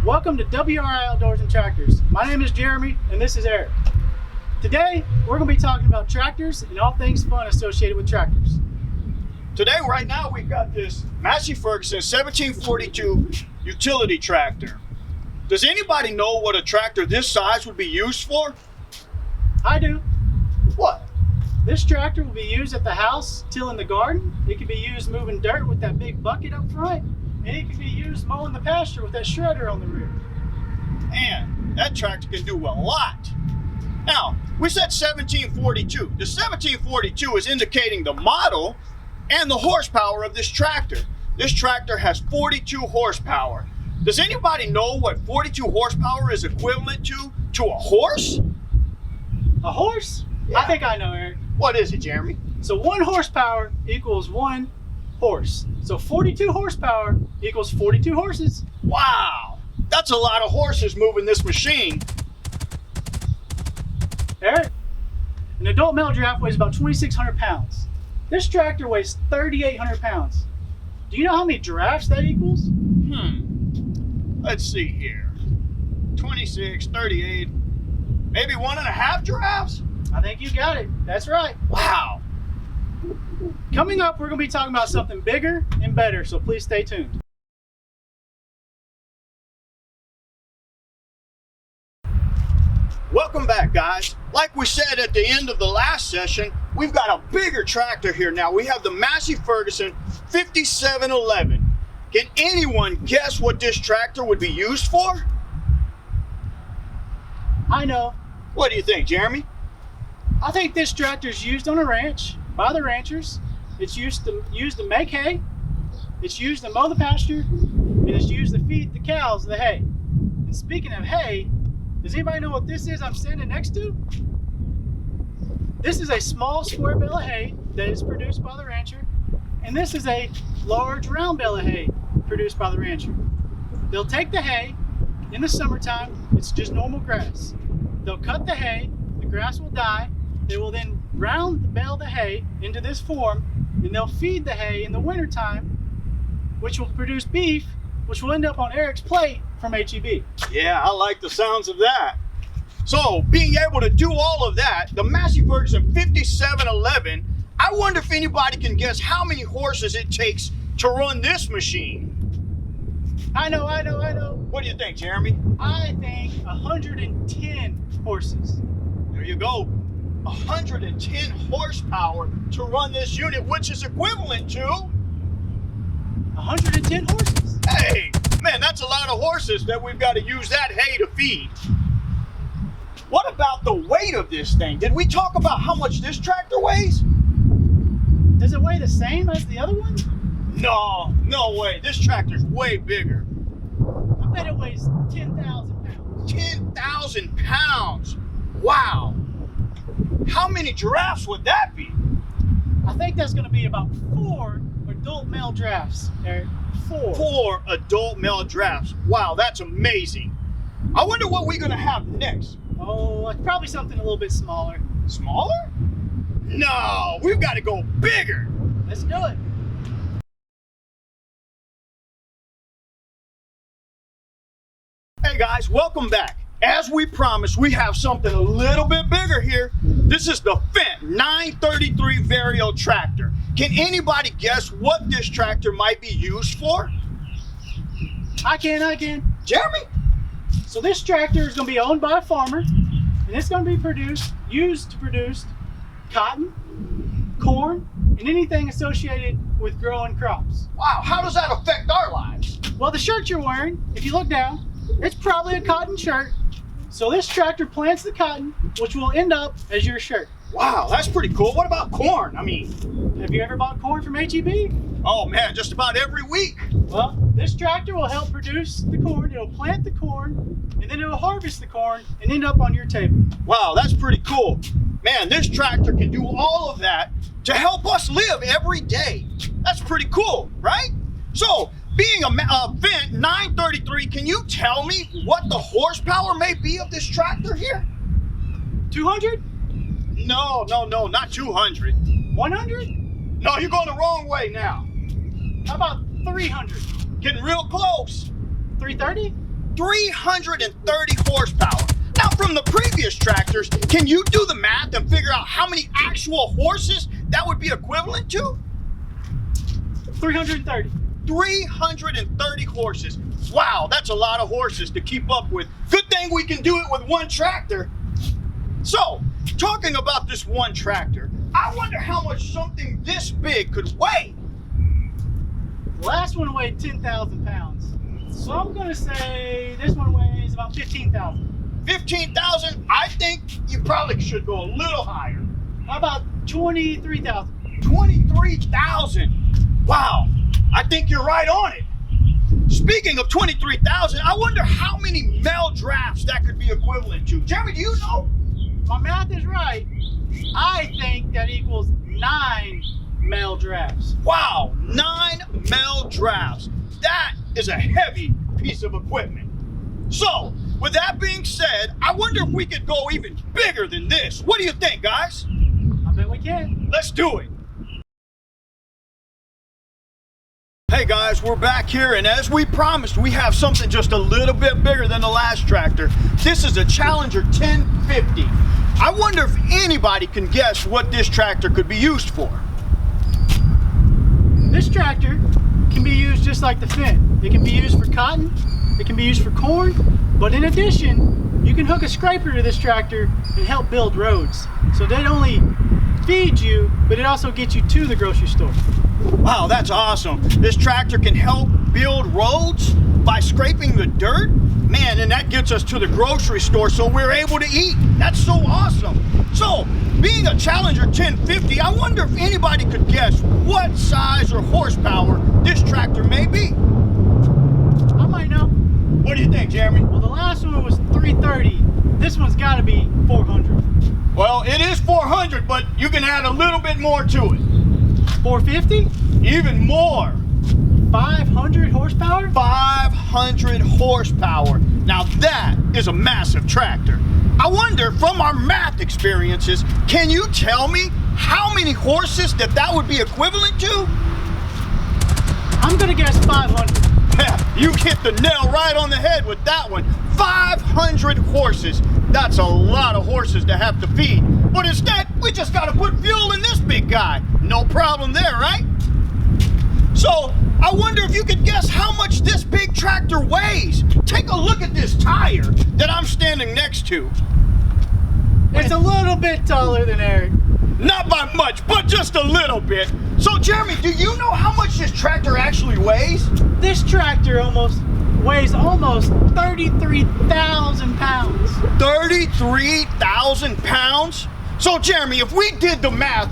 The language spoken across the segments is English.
Welcome to WRI Outdoors and Tractors. My name is Jeremy and this is Eric. Today we're going to be talking about tractors and all things fun associated with tractors. Today, right now, we've got this Massey Ferguson 1742 utility tractor. Does anybody know what a tractor this size would be used for? I do. What? This tractor will be used at the house, tilling the garden. It can be used moving dirt with that big bucket up front. And it can be used mowing the pasture with that shredder on the rear. Man, that tractor can do a lot. Now, we said 1742. The 1742 is indicating the model and the horsepower of this tractor. This tractor has 42 horsepower. Does anybody know what 42 horsepower is equivalent to a horse? A horse? Yeah. I think I know, Eric. What is it, Jeremy? So 1 horsepower equals 1 horse. So 42 horsepower equals 42 horses. Wow, that's a lot of horses moving this machine. Eric, an adult male giraffe weighs about 2,600 pounds. This tractor weighs 3,800 pounds. Do you know how many giraffes that equals? Let's see here. 26, 38, maybe 1.5 giraffes? I think you got it. That's right. Wow. Coming up, we're going to be talking about something bigger and better, so please stay tuned. Welcome back, guys. Like we said at the end of the last session, we've got a bigger tractor here now. We have the Massey Ferguson 5711. Can anyone guess what this tractor would be used for? I know. What do you think, Jeremy? I think this tractor is used on a ranch by the ranchers. It's used to make hay. It's used to mow the pasture, and it's used to feed the cows the hay. And speaking of hay, does anybody know what this is I'm standing next to? This is a small square bale of hay that is produced by the rancher, and this is a large round bale of hay produced by the rancher. They'll take the hay in the summertime. It's just normal grass. They'll cut the hay, the grass will die. They will then round the bale of the hay into this form, and they'll feed the hay in the wintertime, which will produce beef, which will end up on Eric's plate from HEB. Yeah, I like the sounds of that. So, being able to do all of that, the Massey Ferguson 5711, I wonder if anybody can guess how many horses it takes to run this machine. I know. What do you think, Jeremy? I think 110 horses. There you go. 110 horsepower to run this unit, which is equivalent to 110 horses. Hey, man, that's a lot of horses that we've got to use that hay to feed. What about the weight of this thing? Did we talk about how much this tractor weighs? Does it weigh the same as the other one? No way. This tractor's way bigger. I bet it weighs 10,000 pounds. 10,000 pounds. Wow. How many giraffes would that be? I think that's going to be about 4 adult male giraffes, Eric. 4. 4 adult male giraffes. Wow, that's amazing. I wonder what we're going to have next. Oh, it's probably something a little bit smaller. Smaller? No, we've got to go bigger. Let's do it. Hey guys, welcome back. As we promised, we have something a little bit bigger here. This is the Fendt 933 Vario tractor. Can anybody guess what this tractor might be used for? I can. Jeremy? So this tractor is going to be owned by a farmer, and it's going to be used to produce cotton, corn, and anything associated with growing crops. Wow, how does that affect our lives? Well, the shirt you're wearing, if you look down, it's probably a cotton shirt. So this tractor plants the cotton, which will end up as your shirt. Wow, that's pretty cool. What about corn? Have you ever bought corn from HEB? Oh man, just about every week. Well, this tractor will help produce the corn. It'll plant the corn, and then it'll harvest the corn and end up on your table. Wow, that's pretty cool. Man, this tractor can do all of that to help us live every day. That's pretty cool, right? So, being a Fendt 933, can you tell me what the horsepower may be of this tractor here? 200? No, not 200. 100? No, you're going the wrong way now. How about 300? Getting real close. 330? 330 horsepower. Now, from the previous tractors, can you do the math and figure out how many actual horses that would be equivalent to? 330. 330 horses. Wow, that's a lot of horses to keep up with. Good thing we can do it with one tractor. So, talking about this one tractor, I wonder how much something this big could weigh. The last one weighed 10,000 pounds. So I'm gonna say this one weighs about 15,000. 15,000? I think you probably should go a little higher. How about 23,000? 23,000. Wow, I think you're right on it. Speaking of 23,000, I wonder how many male drafts that could be equivalent to. Jeremy, do you know? My math is right. I think that equals 9 male drafts. Wow, 9 male drafts. That is a heavy piece of equipment. So, with that being said, I wonder if we could go even bigger than this. What do you think, guys? I bet we can. Let's do it. Hey guys, we're back here, and as we promised, we have something just a little bit bigger than the last tractor. This is a Challenger 1050. I wonder if anybody can guess what this tractor could be used for. This tractor can be used just like the Fendt. It can be used for cotton, it can be used for corn, but in addition, you can hook a scraper to this tractor and help build roads. So they not only feed you, but it also gets you to the grocery store. Wow, that's awesome. This tractor can help build roads by scraping the dirt. Man, and that gets us to the grocery store so we're able to eat. That's so awesome. So, being a Challenger 1050, I wonder if anybody could guess what size or horsepower this tractor may be. I might know. What do you think, Jeremy? Well, the last one was 330. This one's got to be 400. Well, it is 400, but you can add a little bit more to it. 450? Even more. 500 horsepower? 500 horsepower. Now that is a massive tractor. I wonder, from our math experiences, can you tell me how many horses that would be equivalent to? I'm gonna guess 500. You hit the nail right on the head with that one. 500 horses. That's a lot of horses to have to feed. But instead, we just gotta put fuel in this big guy. No problem there, right? So, I wonder if you could guess how much this big tractor weighs. Take a look at this tire that I'm standing next to. It's a little bit taller than Eric. Not by much, but just a little bit. So, Jeremy, do you know how much this tractor actually weighs? This tractor weighs almost 33,000 pounds. 33,000 pounds? So, Jeremy, if we did the math,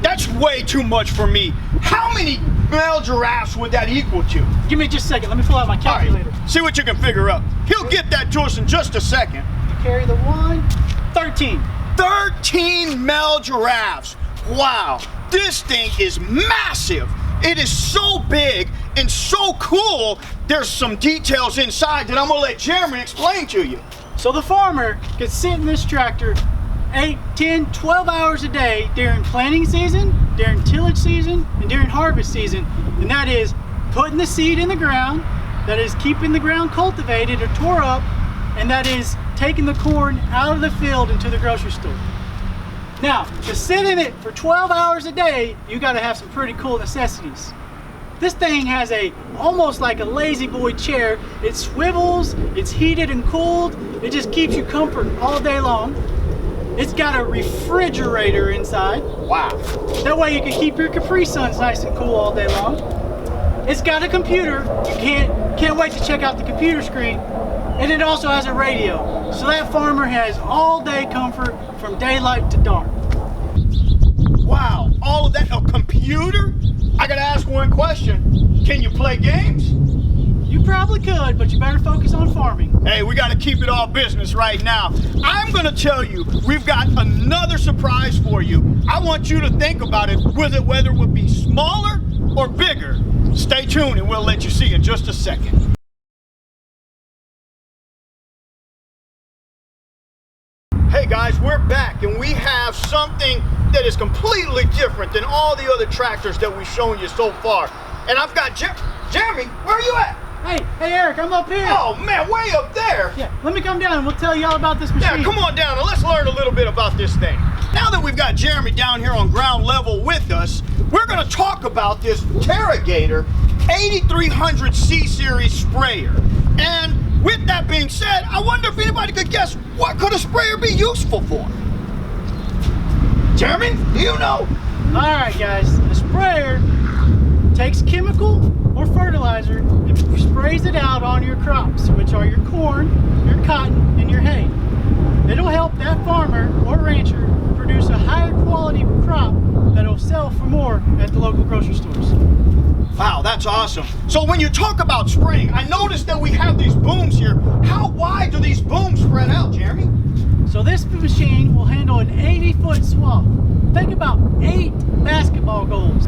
that's way too much for me. How many male giraffes would that equal to? Give me just a second. Let me pull out my calculator. All right, see what you can figure up. He'll get that to us in just a second. Carry the 1. 13. 13 male giraffes. Wow, this thing is massive. It is so big and so cool. There's some details inside that I'm gonna let Jeremy explain to you. So the farmer could sit in this tractor 8, 10, 12 hours a day during planting season, during tillage season, and during harvest season. And that is putting the seed in the ground, that is keeping the ground cultivated or tore up, and that is taking the corn out of the field into the grocery store. Now, to sit in it for 12 hours a day, you gotta have some pretty cool necessities. This thing has almost like a lazy boy chair. It swivels, it's heated and cooled, it just keeps you comfort all day long. It's got a refrigerator inside. Wow. That way you can keep your Capri Suns nice and cool all day long. It's got a computer. You can't wait to check out the computer screen. And it also has a radio. So that farmer has all day comfort from daylight to dark. Wow, all of that, a computer? I gotta ask one question. Can you play games? You probably could, but you better focus on farming. Hey, we gotta keep it all business right now. I'm gonna tell you, we've got another surprise for you. I want you to think about it, whether it would be smaller or bigger. Stay tuned and we'll let you see in just a second. Hey guys, we're back and we have something that is completely different than all the other tractors that we've shown you so far. And I've got Jeremy, where are you at? Hey, Eric, I'm up here. Oh man, way up there. Yeah, let me come down and we'll tell you all about this machine. Yeah, come on down and let's learn a little bit about this thing. Now that we've got Jeremy down here on ground level with us, we're going to talk about this TerraGator 8300 C-Series sprayer. And with that being said, I wonder if anybody could guess what could a sprayer be useful for? Jeremy, do you know? All right, guys, the sprayer takes chemical or fertilizer and sprays it out on your crops, which are your corn, your cotton, and your hay. It'll help that farmer or rancher produce a higher quality crop that'll sell for more at the local grocery stores. Wow, that's awesome. So when you talk about spraying, I noticed that we have these booms here. How wide do these booms spread out, Jeremy? So this machine will handle an 80-foot swath. Think about 8 basketball goals.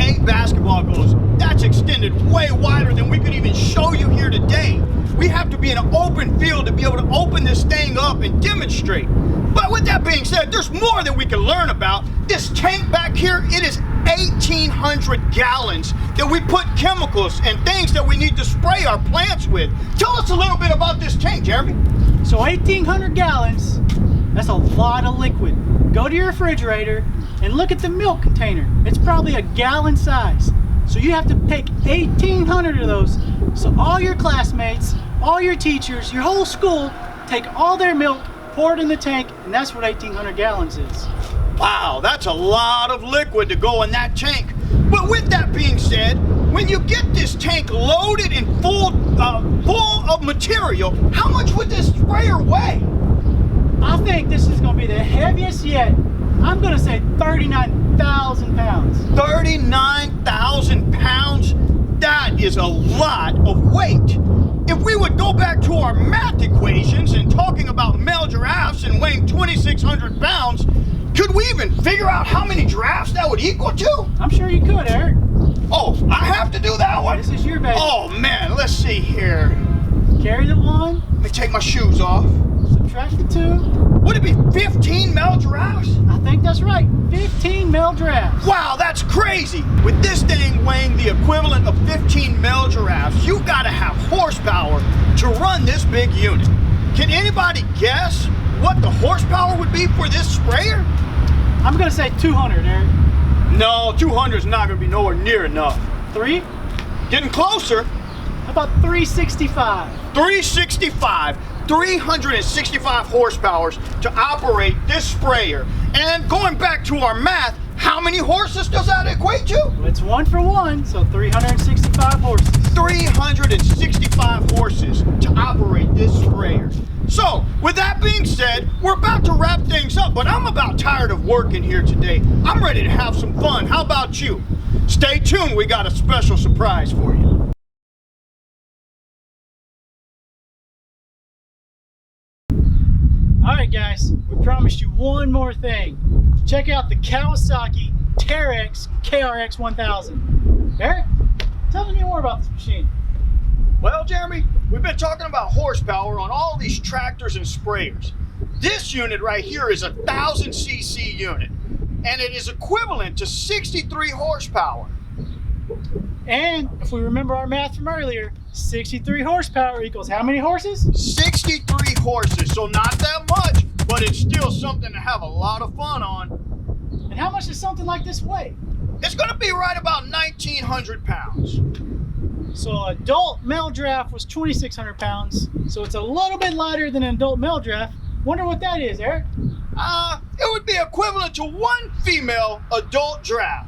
8 basketball goals. That's extended way wider than we could even show you here today. We have to be in an open field to be able to open this thing up and demonstrate. But with that being said, there's more that we can learn about. This tank back here, it is 1,800 gallons that we put chemicals and things that we need to spray our plants with. Tell us a little bit about this tank, Jeremy. So 1,800 gallons, that's a lot of liquid. Go to your refrigerator and look at the milk container. It's probably a gallon size. So you have to take 1,800 of those. So all your classmates, all your teachers, your whole school, take all their milk, pour it in the tank, and that's what 1,800 gallons is. Wow, that's a lot of liquid to go in that tank. But with that being said, when you get this tank loaded and full of material, how much would this sprayer weigh? I think this is going to be the heaviest yet. I'm going to say 39,000 pounds. 39,000 pounds? That is a lot of weight. If we would go back to our math equations and talking about male giraffes and weighing 2,600 pounds, could we even figure out how many giraffes that would equal to? I'm sure you could, Eric. Oh, I have to do that one? This is your baby. Oh man, let's see here. Carry the 1. Let me take my shoes off. Subtract the 2. Would it be 15 male giraffes? I think that's right. 15 male giraffes. Wow, that's crazy. With this thing weighing the equivalent of 15 male giraffes, you gotta have horsepower to run this big unit. Can anybody guess what the horsepower would be for this sprayer? I'm going to say 200, Eric. No, 200 is not gonna be nowhere near enough. 3? Getting closer. How about 365? 365. 365 horsepower to operate this sprayer. And going back to our math, how many horses does that equate to? Well, it's 1 for 1, so 365 horses. 365 horses to operate this sprayer. So, with that being said, we're about to wrap things up, but I'm about tired of working here today. I'm ready to have some fun. How about you? Stay tuned, we got a special surprise for you. Alright guys, we promised you one more thing. Check out the Kawasaki KRX 1000. Eric, tell me more about this machine. Well, Jeremy, we've been talking about horsepower on all these tractors and sprayers. This unit right here is a 1,000 cc unit, and it is equivalent to 63 horsepower. And if we remember our math from earlier, 63 horsepower equals how many horses? 63 horses, so not that much, but it's still something to have a lot of fun on. And how much does something like this weigh? It's gonna be right about 1,900 pounds. So adult male giraffe was 2,600 pounds, so it's a little bit lighter than an adult male giraffe. Wonder what that is, Eric? It would be equivalent to 1 female adult giraffe.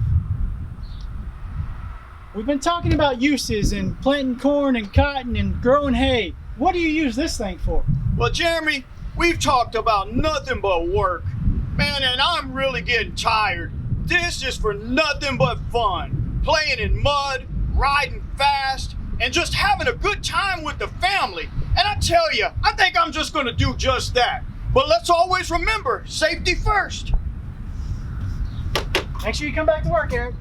We've been talking about uses and planting corn and cotton and growing hay. What do you use this thing for? Well, Jeremy, we've talked about nothing but work. Man, and I'm really getting tired. This is for nothing but fun. Playing in mud, riding fast, and just having a good time with the family. And I tell you, I think I'm just gonna do just that. But let's always remember, safety first. Make sure you come back to work, Eric.